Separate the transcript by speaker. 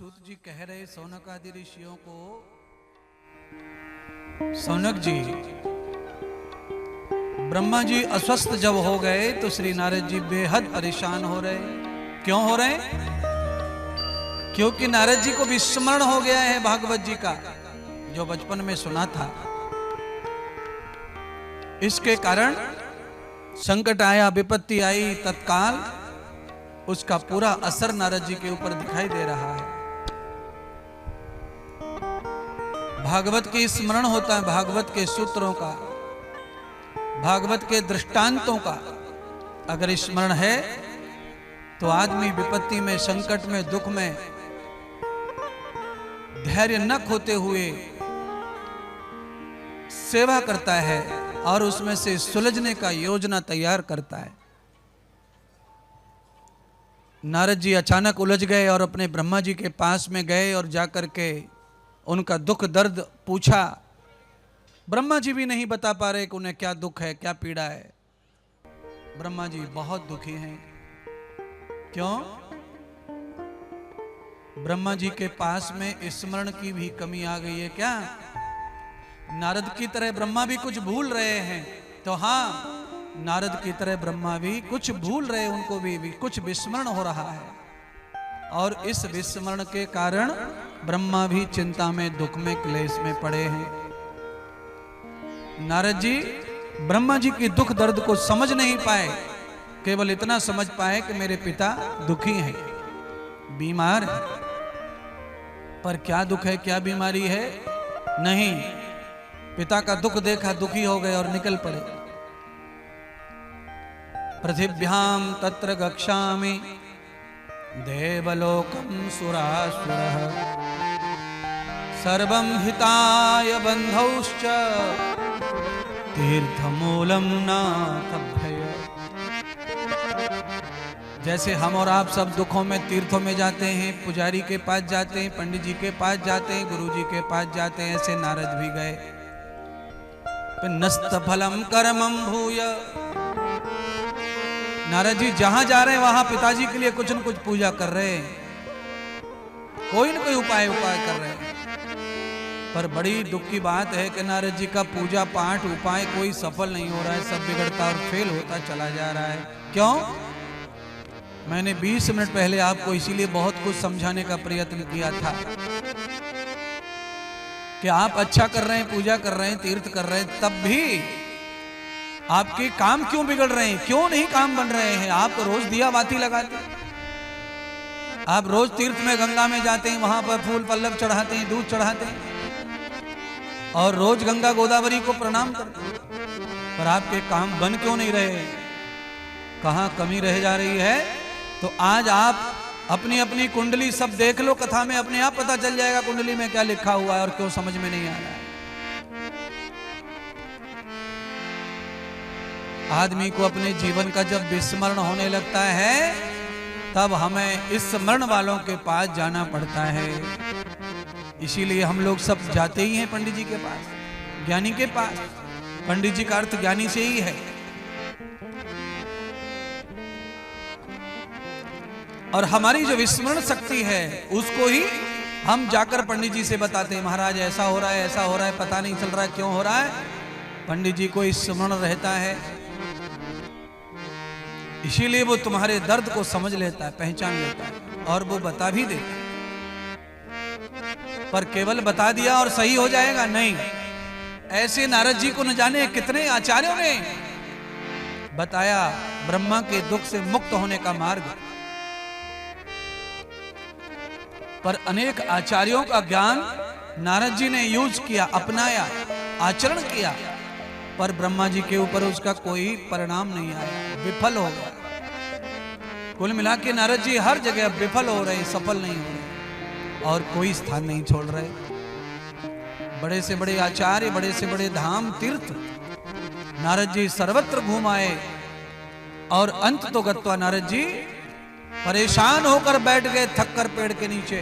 Speaker 1: सूत जी कह रहे सौनक आदि ऋषियों को, सौनक जी ब्रह्मा जी अस्वस्थ जब हो गए तो श्री नारद जी बेहद परेशान हो रहे। क्यों हो रहे? क्योंकि नारद जी को विस्मरण हो गया है भागवत जी का जो बचपन में सुना था। इसके कारण संकट आया, विपत्ति आई, तत्काल उसका पूरा असर नारद जी के ऊपर दिखाई दे रहा है। भागवत के स्मरण होता है, भागवत के सूत्रों का, भागवत के दृष्टांतों का अगर स्मरण है तो आदमी विपत्ति में, संकट में, दुख में धैर्य न खोते हुए सेवा करता है और उसमें से सुलझने का योजना तैयार करता है। नारद जी अचानक उलझ गए और अपने ब्रह्मा जी के पास में गए और जाकर के उनका दुख दर्द पूछा। ब्रह्मा जी भी नहीं बता पा रहे कि उन्हें क्या दुख है, क्या पीड़ा है। ब्रह्मा जी बहुत दुखी हैं। क्यों? ब्रह्मा जी के पास में स्मरण की भी कमी आ गई है क्या? नारद की तरह ब्रह्मा भी कुछ भूल रहे हैं। तो हाँ, नारद की तरह ब्रह्मा भी कुछ भूल रहे, उनको भी कुछ विस्मरण हो रहा है और इस विस्मरण के कारण ब्रह्मा भी चिंता में, दुख में, क्लेश में पड़े हैं। नारद जी ब्रह्मा जी की दुख दर्द को समझ नहीं पाए, केवल इतना समझ पाए कि मेरे पिता दुखी हैं, बीमार हैं। पर क्या दुख है, क्या बीमारी है? नहीं, पिता का दुख देखा, दुखी हो गए और निकल पड़े। पृथिव्याम तत्र गच्छामि देवलोकं सुरासुरः सर्वं हिताय बन्धौश्च तीर्थमूलं नाथभय। जैसे हम और आप सब दुखों में, तीर्थों में जाते हैं, पुजारी के पास जाते हैं, पंडित जी के पास जाते हैं, गुरु जी के पास जाते हैं, ऐसे नारद भी गए। नस्त फलम कर्मम भूय। नारद जी जहां जा रहे हैं वहां पिताजी के लिए कुछ न कुछ पूजा कर रहे हैं, कोई न कोई उपाय कर रहे हैं। पर बड़ी दुख की बात है कि नारद जी का पूजा पाठ उपाय कोई सफल नहीं हो रहा है, सब बिगड़ता और फेल होता चला जा रहा है। क्यों? मैंने 20 मिनट पहले आपको इसीलिए बहुत कुछ समझाने का प्रयत्न किया था कि आप अच्छा कर रहे हैं, पूजा कर रहे हैं, तीर्थ कर रहे हैं, तब भी आपके काम क्यों बिगड़ रहे हैं? क्यों नहीं काम बन रहे हैं? आप तो रोज दिया बाती लगाते हैं, आप रोज तीर्थ में, गंगा में जाते हैं, वहां पर फूल पल्लव चढ़ाते हैं, दूध चढ़ाते हैं और रोज गंगा गोदावरी को प्रणाम करते हैं, पर आपके काम बन क्यों नहीं रहे? कहां कमी रह जा रही है? तो आज आप अपनी अपनी कुंडली सब देख लो, कथा में अपने आप पता चल जाएगा कुंडली में क्या लिखा हुआ है और क्यों समझ में नहीं आ रहा है। आदमी को अपने जीवन का जब विस्मरण होने लगता है तब हमें इस स्मरण वालों के पास जाना पड़ता है। इसीलिए हम लोग सब जाते ही हैं पंडित जी के पास, ज्ञानी के पास। पंडित जी का अर्थ ज्ञानी से ही है। और हमारी जो विस्मरण शक्ति है उसको ही हम जाकर पंडित जी से बताते हैं, महाराज ऐसा हो रहा है, ऐसा हो रहा है, पता नहीं चल रहा है, क्यों हो रहा है? पंडित जी को स्मरण रहता है, इसीलिए वो तुम्हारे दर्द को समझ लेता है, पहचान लेता है और वो बता भी देता है। पर केवल बता दिया और सही हो जाएगा? नहीं। ऐसे नारद जी को न जाने कितने आचार्यों ने बताया ब्रह्मा के दुख से मुक्त होने का मार्ग, पर अनेक आचार्यों का ज्ञान नारद जी ने यूज किया, अपनाया, आचरण किया, पर ब्रह्मा जी के ऊपर उसका कोई परिणाम नहीं आया, विफल हो गया। कुल मिला के नारद जी हर जगह विफल हो रहे, सफल नहीं हो रहे और कोई स्थान नहीं छोड़ रहे। बड़े से बड़े आचार्य, बड़े से बड़े धाम, तीर्थ नारद जी सर्वत्र घूम आए और अंत तो गत्वा नारद जी परेशान होकर बैठ गए, थक कर पेड़ के नीचे।